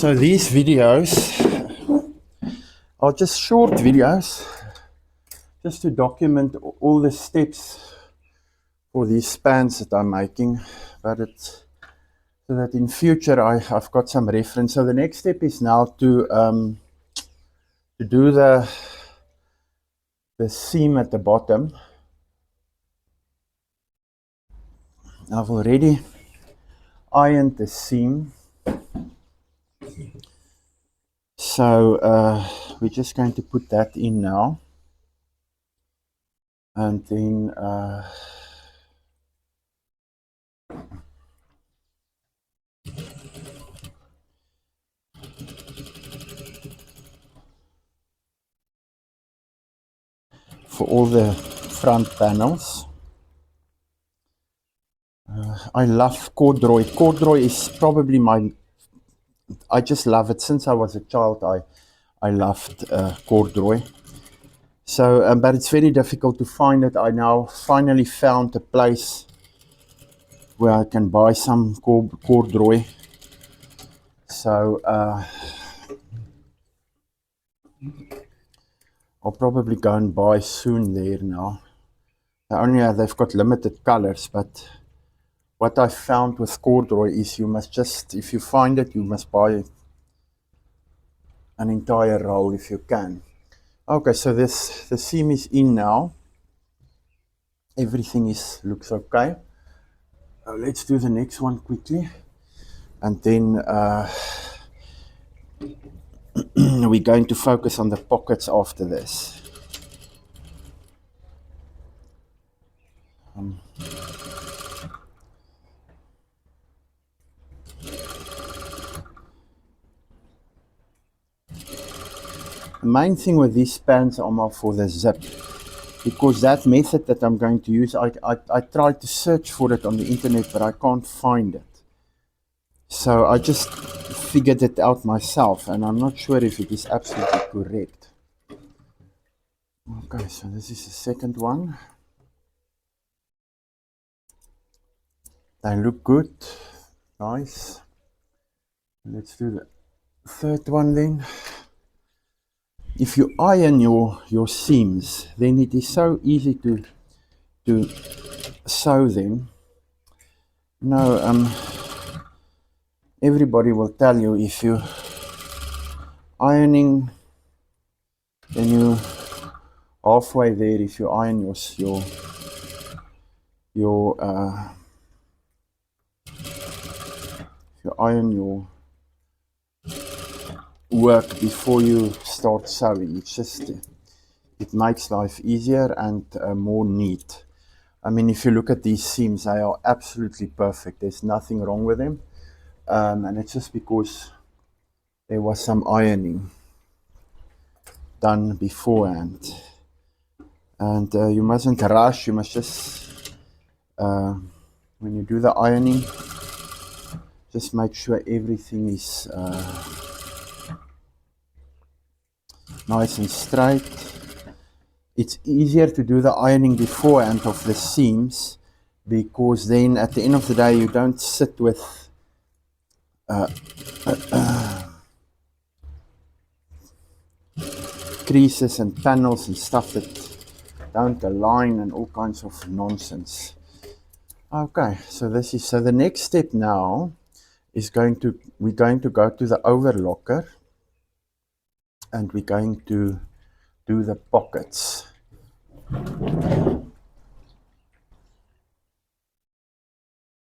So these videos are just short videos just to document all the steps for these spans that I'm making, but it's so that in future I've got some reference. So the next step is now to do the seam at the bottom. I've already ironed the seam, so we're just going to put that in now, and then for all the front panels. I love corduroy. Corduroy is probably I just love it. Since I was a child, I loved corduroy. So, but it's very difficult to find it. I now finally found a place where I can buy some corduroy. So, I'll probably go and buy soon there now. They've got limited colors, but what I found with corduroy is you must just, if you find it, you must buy an entire roll if you can. Okay, so the seam is in now. Everything looks okay. Let's do the next one quickly, and then we're going to focus on the pockets after this. The main thing with these spans are for the zip, because that method that I'm going to use, I tried to search for it on the internet, but I can't find it. So I just figured it out myself, and I'm not sure if it is absolutely correct. Okay, so this is the second one. They look good, nice. Let's do the third one then. If you iron your seams, then it is so easy to sew them. Everybody will tell you if you ironing, then you halfway there. If you iron your work before you start sewing, it makes life easier and more neat. I mean, if you look at these seams, they are absolutely perfect. There's nothing wrong with them, and it's just because there was some ironing done beforehand. And you mustn't rush. You must just when you do the ironing, just make sure everything is nice and straight. It's easier to do the ironing beforehand of the seams, because then at the end of the day you don't sit with creases and panels and stuff that don't align and all kinds of nonsense. Okay, so the next step now is we're going to go to the overlocker, and we're going to do the pockets.